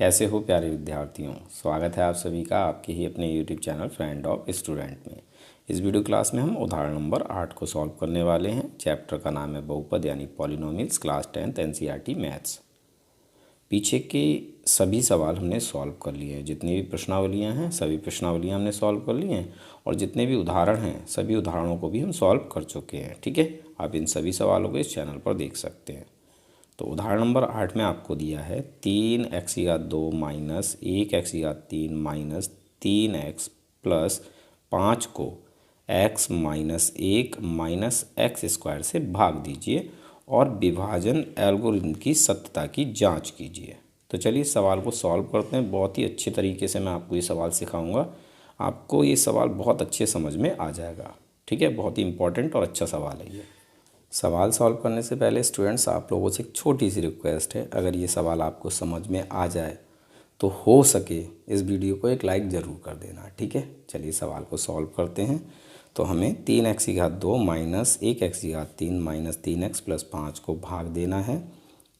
कैसे हो प्यारे विद्यार्थियों। स्वागत है आप सभी का आपके ही अपने YouTube channel friend of student में। इस वीडियो क्लास में हम उदाहरण नंबर 8 को सॉल्व करने वाले हैं। चैप्टर का नाम है बहुपद यानी polynomials, class 10th NCERT maths. पीछे के सभी सवाल हमने सॉल्व कर लिए हैं। जितनी भी प्रश्नावलियाँ हैं सभी प्रश्नावलियाँ हमने सॉल्व कर ली हैं और जितने भी उदाहरण हैं सभी उदाहरणों को भी हम सॉल्व कर चुके हैं। ठीक है, आप इन सभी सवालों को इस चैनल पर देख सकते हैं। तो उदाहरण नंबर 8 में आपको दिया है 3x² minus 1x3 minus 3x plus 5 को x माइनस 1 माइनस x² से भाग दीजिए और विभाजन एल्गोरिथम की सत्यता की जांच कीजिए। तो चलिए सवाल को सॉल्व करते हैं। बहुत ही अच्छे तरीके से मैं आपको ये सवाल सिखाऊंगा। आपको ये सवाल बहुत अच्छे समझ में आ जाएगा। ठीक है, बहुत ही इंपॉर्टेंट और अच्छा सवाल है ये। सवाल सॉल्व करने से पहले स्टूडेंट्स आप लोगों से एक छोटी सी रिक्वेस्ट है, अगर ये सवाल आपको समझ में आ जाए तो हो सके इस वीडियो को एक लाइक ज़रूर कर देना। ठीक है, चलिए सवाल को सॉल्व करते हैं। तो हमें 3x² minus 1x3 minus 3x plus 5 को भाग देना है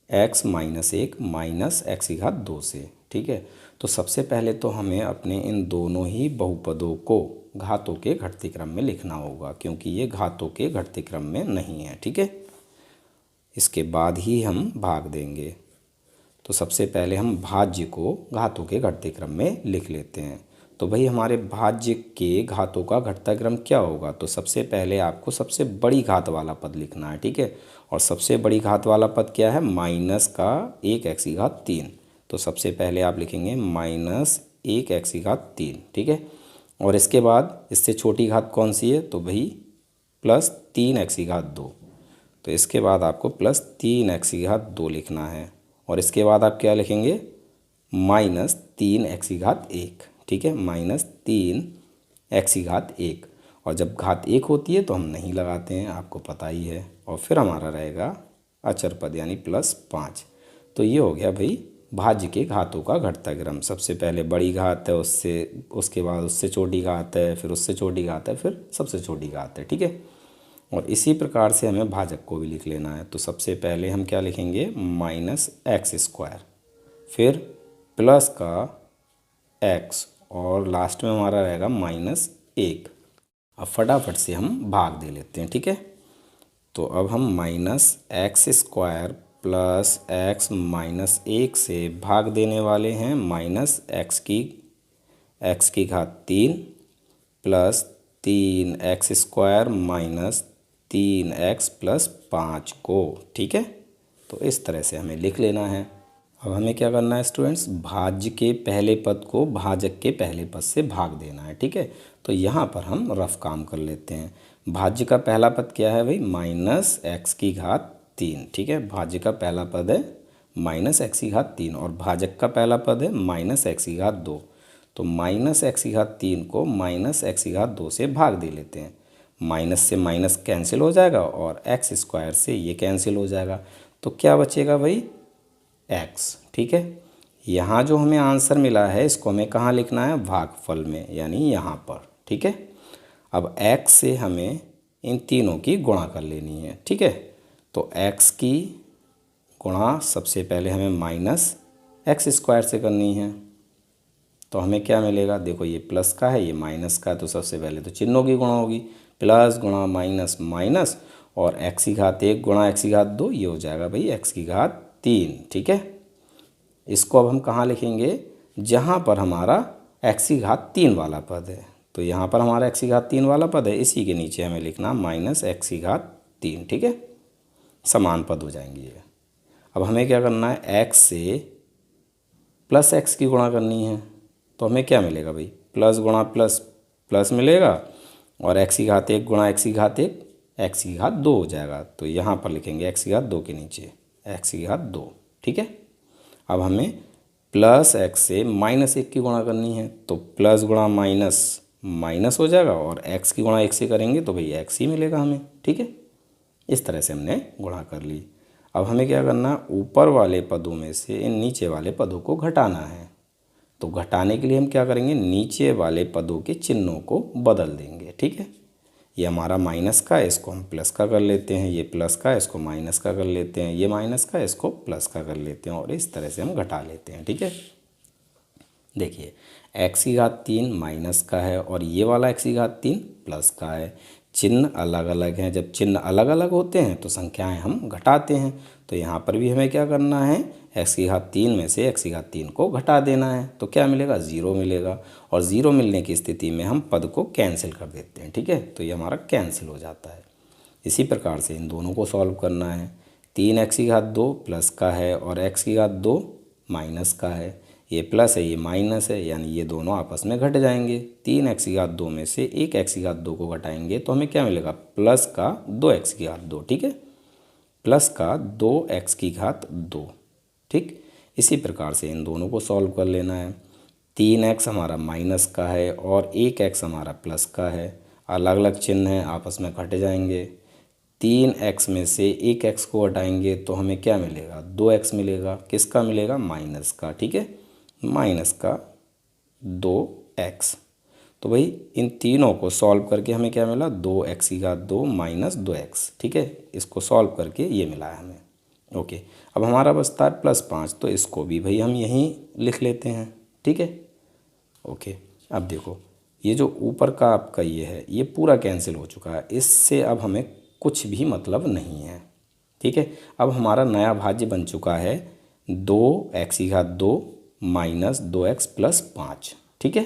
x माइनस 1 माइनस x2 से। ठीक है, तो सबसे पहले तो हमें अपने इन दोनों ही बहुपदों को घातों के घटते क्रम में लिखना होगा, क्योंकि ये घातों के घटते क्रम में नहीं है। ठीक है, इसके बाद ही हम भाग देंगे। तो सबसे पहले हम भाज्य को घातों के घटते क्रम में लिख लेते हैं। तो भाई हमारे भाज्य के घातों का घटता क्रम क्या होगा? तो सबसे पहले आपको सबसे बड़ी घात वाला पद लिखना है। ठीक है, और सबसे बड़ी घात वाला पद क्या है? माइनस का 1x3। तो सबसे पहले आप लिखेंगे माइनस 1x3। ठीक है, और इसके बाद इससे छोटी घात कौन सी है? तो भाई प्लस 3x2। तो इसके बाद आपको प्लस 3x2 लिखना है और इसके बाद आप क्या लिखेंगे? Minus 3x1। ठीक है, माइनस 3x1। और जब घात 1 होती है तो हम नहीं लगाते हैं, आपको पता ही है। और फिर हमारा रहेगा अचर पद यानी प्लस 5। तो ये हो गया भाई भाज्य के घातों का घटता क्रम। सबसे पहले बड़ी घात है, उसके बाद उससे छोटी घात है, फिर उससे छोटी घात है, फिर सबसे छोटी घात है। ठीक है, और इसी प्रकार से हमें भाजक को भी लिख लेना है। तो सबसे पहले हम क्या लिखेंगे? माइनस x², फिर प्लस का x और लास्ट में हमारा रहेगा माइनस 1। अब फटाफट से हम भाग दे लेते हैं। ठीक है, तो अब हम minus x² plus x minus 1 से भाग देने वाले हैं माइनस x की घात 3 plus 3x² minus 3x plus 5 को। ठीक है, तो इस तरह से हमें लिख लेना है। अब हमें क्या करना है स्टूडेंट्स? भाज्य के पहले पद को भाजक के पहले पद से भाग देना है। ठीक है, तो यहाँ पर हम रफ काम कर लेते हैं। भाज्य का पहला पद क्या है भाई? माइनस x की घात 3। ठीक है, भाज्य का पहला पद है माइनस x की घात 3 और भाजक का पहला पद है माइनस x की घात 2। तो माइनस x की घात 3 को माइनस x की घात 2 से भाग दे लेते हैं। माइनस से माइनस कैंसिल हो जाएगा और x² से ये कैंसिल हो जाएगा। तो क्या बचेगा भाई? x। ठीक है, यहाँ जो हमें आंसर मिला है इसको हमें कहाँ लिखना है? भागफल में, यानी यहाँ पर। ठीक है, अब x से हमें इन तीनों की गुणा कर लेनी है। ठीक है, तो x की गुणा सबसे पहले हमें माइनस x² से करनी है। तो हमें क्या मिलेगा? देखो ये प्लस का है, ये माइनस का है, तो सबसे पहले तो चिन्हों की गुणा होगी। प्लस गुणा माइनस माइनस और x की घात 1 गुणा x की घात 2, ये हो जाएगा भाई x की घात 3। ठीक है, इसको अब हम कहाँ लिखेंगे? जहाँ पर हमारा x की घात 3 वाला पद है। तो यहाँ पर हमारा x की घात 3 वाला पद है, इसी के नीचे हमें लिखना माइनस x की घात 3। ठीक है, समान पद हो जाएंगे ये। अब हमें क्या करना है? x से प्लस x की गुणा करनी है। तो हमें क्या मिलेगा भाई? प्लस गुणा प्लस प्लस मिलेगा और x की घात 1 गुणा x की घात 1 x की घात 2 हो जाएगा। तो यहाँ पर लिखेंगे x की घात 2 के नीचे x की घात 2। ठीक है, अब हमें प्लस x से माइनस 1 की गुणा करनी है। तो प्लस गुणा माइनस माइनस हो जाएगा और x की गुणा 1 से करेंगे तो भाई x ही मिलेगा हमें। ठीक है, इस तरह से हमने गुणा कर ली। अब हमें क्या करना? ऊपर वाले पदों में से इन नीचे वाले पदों को घटाना है। तो घटाने के लिए हम क्या करेंगे? नीचे वाले पदों के चिन्हों को बदल देंगे। ठीक है, ये हमारा माइनस का है, इसको हम प्लस का कर लेते हैं। ये प्लस का है, इसको माइनस का कर लेते हैं। ये माइनस का है, इसको प्लस का कर लेते हैं और इस तरह से हम घटा लेते हैं। ठीक है, देखिए एक्स की घात 3 माइनस का है और ये वाला एक्स की घात 3 प्लस का है। चिन्ह अलग अलग हैं, जब चिन्ह अलग अलग होते हैं तो संख्याएं हम घटाते हैं। तो यहाँ पर भी हमें क्या करना है, एक्स की घात 3 में से एक्स की घात 3 को घटा देना है। तो क्या मिलेगा, ज़ीरो मिलेगा। और ज़ीरो मिलने की स्थिति में हम पद को कैंसिल कर देते हैं। ठीक है, तो ये हमारा कैंसिल हो जाता है। इसी प्रकार से इन दोनों को सॉल्व करना है। 3 एक्स की घात 2 प्लस का है और एक्स की घात 2 माइनस का है। ये प्लस है, ये माइनस है, यानी ये दोनों आपस में घट जाएंगे। 3 एक्स की घात 2 में से 1 एक्स की घात 2 को घटाएंगे तो हमें क्या मिलेगा, प्लस का 2 एक्स की घात 2। ठीक है, प्लस का 2 एक्स की घात 2। ठीक, इसी प्रकार से इन दोनों को सॉल्व कर लेना है। 3 एक्स हमारा माइनस का है और 1 एक्स हमारा प्लस का है। अलग अलग चिन्ह हैं, आपस में घट जाएंगे। 3 एक्स में से 1 एक्स को हटाएंगे तो हमें क्या मिलेगा, 2 एक्स मिलेगा। किसका मिलेगा, माइनस का। ठीक है, माइनस का 2 एक्स। तो भाई इन तीनों को सॉल्व करके हमें क्या मिला, 2 एक्स की घात 2 माइनस 2 एक्स। ठीक है, इसको सॉल्व करके ये मिला है हमें। ओके, अब हमारा बचता है +5, तो इसको भी भाई हम यहीं लिख लेते हैं। ठीक है, ओके। अब देखो ये जो ऊपर का आपका ये है, ये पूरा कैंसिल हो चुका है, इससे अब हमें कुछ भी मतलब नहीं है। ठीक है, अब हमारा नया भाज्य बन चुका है 2 एक्स की घात 2 माइनस 2 एक्स प्लस 5। ठीक है,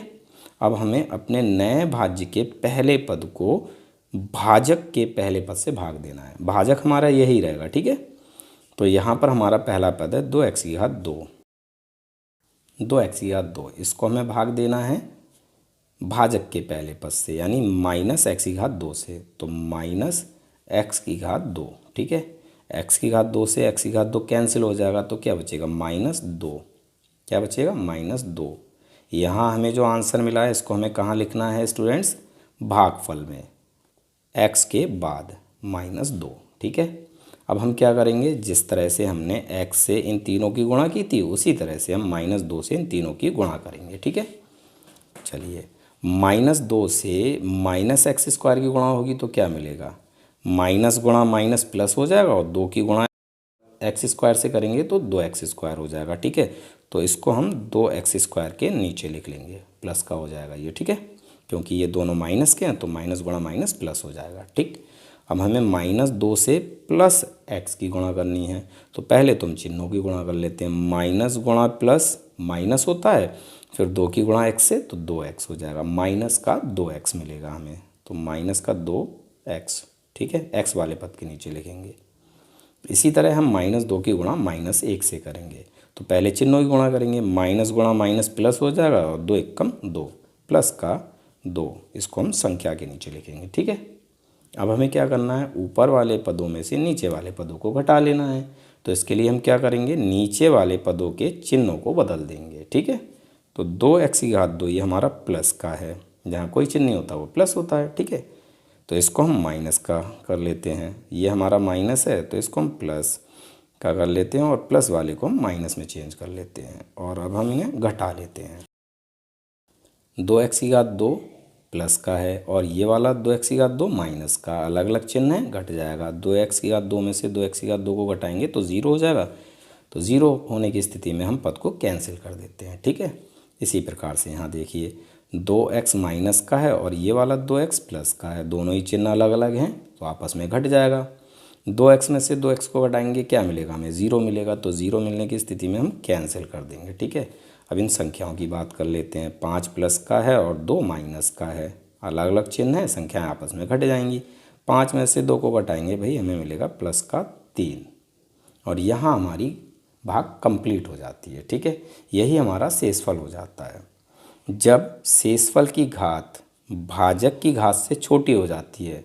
अब हमें अपने नए भाज्य के पहले पद को भाजक के पहले पद से भाग देना है। भाजक हमारा यही रहेगा। ठीक है, तो यहाँ पर हमारा पहला पद है 2 एक्स की घात 2। 2 एक्स की घात 2, इसको हमें भाग देना है भाजक के पहले पद से, यानी माइनस एक्स की घात 2 से। तो माइनस एक्स की घात 2। ठीक है, एक्स की घात 2 से एक्स की घात 2 कैंसिल हो जाएगा तो क्या बचेगा, -2। क्या बचेगा, -2। यहाँ हमें जो आंसर मिला है इसको हमें कहाँ लिखना है स्टूडेंट्स, भागफल में, एक्स के बाद -2। ठीक है, अब हम क्या करेंगे, जिस तरह से हमने एक्स से इन तीनों की गुणा की थी उसी तरह से हम -2 से इन तीनों की गुणा करेंगे। ठीक है, चलिए -2 से माइनस एक्स स्क्वायर की गुणा होगी तो क्या मिलेगा, माइनस गुणा माइनस प्लस हो जाएगा और 2 की गुणा एक्स स्क्वायर से करेंगे तो 2 एक्स स्क्वायर हो जाएगा। ठीक है, तो इसको हम 2 एक्स स्क्वायर के नीचे लिख लेंगे, प्लस का हो जाएगा ये। ठीक है, क्योंकि ये दोनों माइनस के हैं तो माइनस गुणा माइनस प्लस हो जाएगा। ठीक, अब हमें -2 से प्लस एक्स की गुणा करनी है तो पहले तुम चिन्हों की गुणा कर लेते हैं। माइनस गुणा प्लस माइनस होता है, फिर 2 की गुणा एक्स से तो 2 एक्स हो जाएगा, माइनस का 2 एक्स मिलेगा हमें। तो माइनस का 2 एक्स। ठीक है, एक्स वाले पद के नीचे लिखेंगे। इसी तरह हम -2 की गुणा -1 से करेंगे तो पहले चिन्हों की गुणा करेंगे, माइनस गुणा माइनस प्लस हो जाएगा और 2 एकम 2, प्लस का 2, इसको हम संख्या के नीचे लिखेंगे। ठीक है, अब हमें क्या करना है, ऊपर वाले पदों में से नीचे वाले पदों को घटा लेना है। तो इसके लिए हम क्या करेंगे, नीचे वाले पदों के चिन्हों को बदल देंगे। ठीक है, तो 2 एक्स की घात 2 ये हमारा प्लस का है, जहाँ कोई चिन्ह नहीं होता वो प्लस होता है। ठीक है, तो इसको हम माइनस का कर लेते हैं, ये हमारा माइनस है तो इसको हम प्लस का कर लेते हैं और प्लस वाले को हम माइनस में चेंज कर लेते हैं और अब हम इन्हें घटा लेते हैं। 2 एक्स की घात 2 प्लस का है और ये वाला 2 एक्स की घात 2 माइनस का, अलग अलग चिन्ह है, घट जाएगा। 2 एक्स की घात 2 में से 2 एक्स की घात 2 को घटाएंगे तो 0 हो जाएगा। तो 0 होने की स्थिति में हम पद को कैंसिल कर देते हैं। ठीक है, इसी प्रकार से यहाँ देखिए 2 एक्स माइनस का है और ये वाला 2 एक्स प्लस का है, दोनों ही चिन्ह अलग अलग हैं तो आपस में घट जाएगा। 2 एक्स में से 2 एक्स को घटाएंगे, क्या मिलेगा हमें, 0 मिलेगा। तो 0 मिलने की स्थिति में हम कैंसिल कर देंगे। ठीक है, अब इन संख्याओं की बात कर लेते हैं। 5 प्लस का है और 2 माइनस का है, अलग अलग चिन्ह है, संख्याएं आपस में घट जाएंगी। 5 में से 2 को घटाएंगे भाई, हमें मिलेगा प्लस का 3 और यहाँ हमारी भाग कंप्लीट हो जाती है। ठीक है, यही हमारा शेषफल हो जाता है। जब शेषफल की घात भाजक की घात से छोटी हो जाती है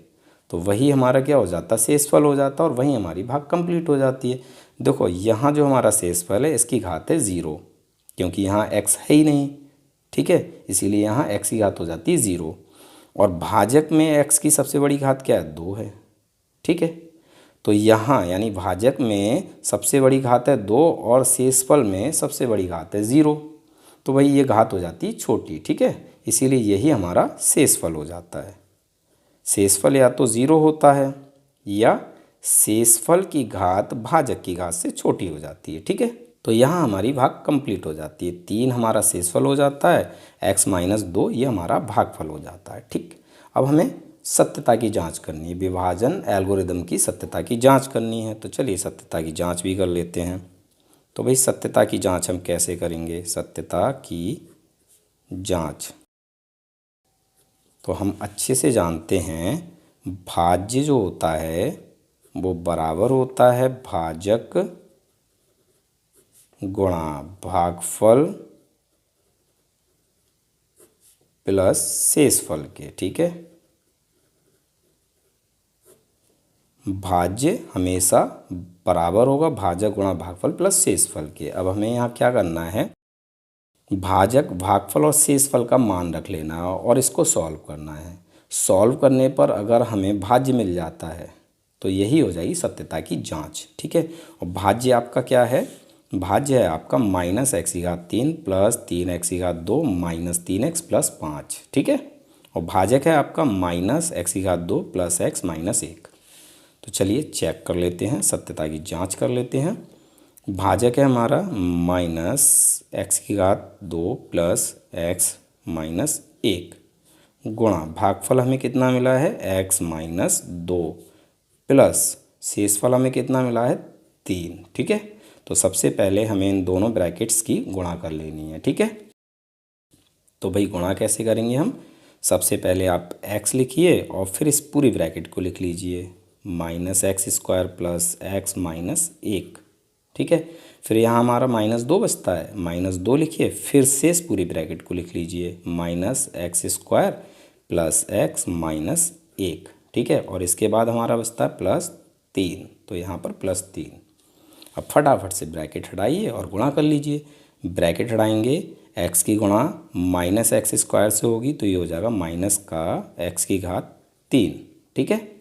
तो वही हमारा क्या हो जाता है, शेषफल हो जाता है और वही हमारी भाग कंप्लीट हो जाती है। देखो यहाँ जो हमारा शेषफल है इसकी घात है 0, क्योंकि यहाँ x है ही नहीं। ठीक है, इसीलिए यहाँ x की घात हो जाती है 0 और भाजक में x की सबसे बड़ी घात क्या है, 2 है। ठीक है, तो यहाँ यानी भाजक में सबसे बड़ी घात है 2 और शेषफल में सबसे बड़ी घात है 0, तो भाई ये घात हो जाती है छोटी। ठीक है, इसीलिए यही हमारा शेषफल हो जाता है। शेषफल या तो 0 होता है या शेषफल की घात भाजक की घात से छोटी हो जाती है। ठीक है, तो यहाँ हमारी भाग कंप्लीट हो जाती है। 3 हमारा शेषफल हो जाता है, x माइनस 2 ये हमारा भागफल हो जाता है। ठीक, अब हमें सत्यता की जांच करनी है, विभाजन एल्गोरिदम की सत्यता की जांच करनी है। तो चलिए सत्यता की जांच भी कर लेते हैं। तो भाई सत्यता की जांच हम कैसे करेंगे? सत्यता की जांच तो हम अच्छे से जानते हैं, भाज्य जो होता है वो बराबर होता है भाजक गुणा भागफल प्लस शेषफल के। ठीक है, भाज्य हमेशा बराबर होगा भाजक गुणा भागफल प्लस शेषफल के। अब हमें यहाँ क्या करना है, भाजक भागफल और शेषफल का मान रख लेना है और इसको सॉल्व करना है। सॉल्व करने पर अगर हमें भाज्य मिल जाता है तो यही हो जाएगी सत्यता की जांच। ठीक है, और भाज्य आपका क्या है? भाज्य है आपका -x⁻³ plus 3x⁻² minus 3x plus 5। ठीक है, और भाजक है आपका -x⁻² प्लस x माइनस 1। तो चलिए चेक कर लेते हैं, सत्यता की जांच कर लेते हैं। भाजक है हमारा -x⁻² प्लस x माइनस 1 गुणा भागफल हमें कितना मिला है x माइनस 2 प्लस शेषफल हमें कितना मिला है 3। ठीक है, तो सबसे पहले हमें इन दोनों ब्रैकेट्स की गुणा कर लेनी है। ठीक है, तो भाई गुणा कैसे करेंगे हम? सबसे पहले आप x लिखिए और फिर इस पूरी ब्रैकेट को लिख लीजिए, -x² प्लस x माइनस 1। ठीक है, फिर यहाँ हमारा -2 बचता है, -2 लिखिए, फिर से इस पूरी ब्रैकेट को लिख लीजिए, -x² प्लस x माइनस 1। ठीक है, और इसके बाद हमारा बचता है +3, तो यहाँ पर +3। अब फटाफट से ब्रैकेट हटाइए और गुणा कर लीजिए। ब्रैकेट हटाएंगे, x की गुणा -x² से होगी तो ये हो जाएगा -x⁻3। ठीक है,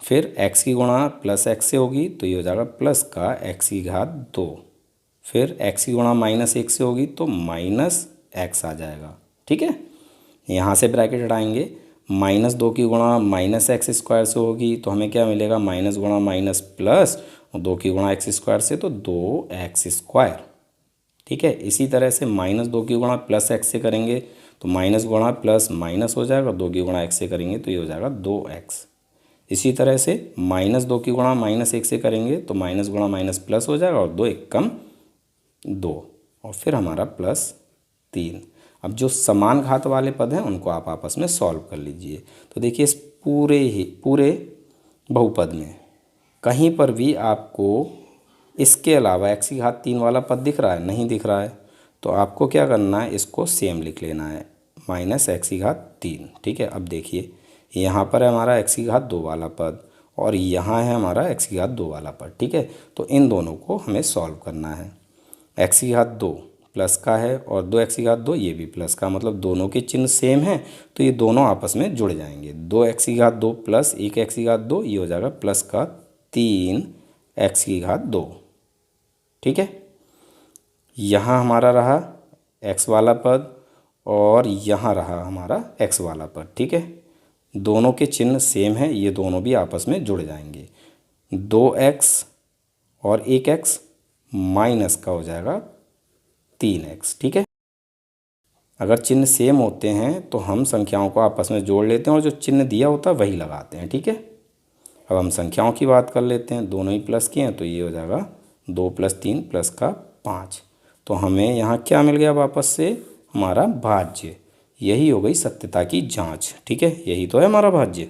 फिर x की गुणा +x से होगी तो ये हो जाएगा +x⁻2। फिर x की गुणा -1 से होगी तो -x आ जाएगा। ठीक है, यहाँ से ब्रैकेट हटाएंगे, -2 की गुणा -x² से होगी तो हमें क्या मिलेगा, माइनस गुणा माइनस प्लस, और 2 की गुणा x² से तो 2x²। ठीक है, इसी तरह से -2 की गुणा +x से करेंगे तो माइनस गुणा प्लस माइनस हो जाएगा, 2 की गुणा x से करेंगे तो ये हो जाएगा 2x। इसी तरह से -2 की गुणा -1 से करेंगे तो माइनस गुणा माइनस प्लस हो जाएगा, और 2 एक कम 2, और फिर हमारा +3। अब जो समान घात वाले पद हैं उनको आप आपस में सॉल्व कर लीजिए। तो देखिए इस पूरे बहुपद में कहीं पर भी आपको इसके अलावा x⁻³ वाला पद दिख रहा है? नहीं दिख रहा है, तो आपको क्या करना है, इसको सेम लिख लेना है, -x⁻3। ठीक है, अब देखिए यहाँ पर है हमारा x⁻² वाला पद और यहाँ है हमारा x⁻² वाला पद। ठीक है, तो इन दोनों को हमें सॉल्व करना है। x⁻² प्लस का है और 2x⁻² ये भी प्लस का, मतलब दोनों के चिन्ह सेम हैं तो ये दोनों आपस में जुड़ जाएंगे। 2x⁻² प्लस 1x⁻² ये हो जाएगा प्लस का 3x⁻²। ठीक है, यहाँ हमारा रहा x वाला पद और यहाँ रहा हमारा x वाला पद। ठीक है, दोनों के चिन्ह सेम है, ये दोनों भी आपस में जुड़ जाएंगे। 2x और 1x माइनस का हो जाएगा 3x। ठीक है, अगर चिन्ह सेम होते हैं तो हम संख्याओं को आपस में जोड़ लेते हैं और जो चिन्ह दिया होता है वही लगाते हैं। ठीक है, अब हम संख्याओं की बात कर लेते हैं, दोनों ही प्लस के हैं तो ये हो जाएगा 2 + 3 प्लस का 5। तो हमें यहाँ क्या मिल गया वापस से, हमारा भाज्य। यही हो गई सत्यता की जांच। ठीक है, यही तो है हमारा भाज्य,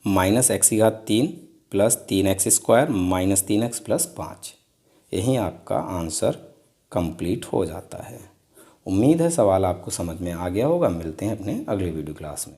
-x⁻³ plus 3x² minus 3x plus 5। यही आपका आंसर कंप्लीट हो जाता है। उम्मीद है सवाल आपको समझ में आ गया होगा। मिलते हैं अपने अगले वीडियो क्लास में।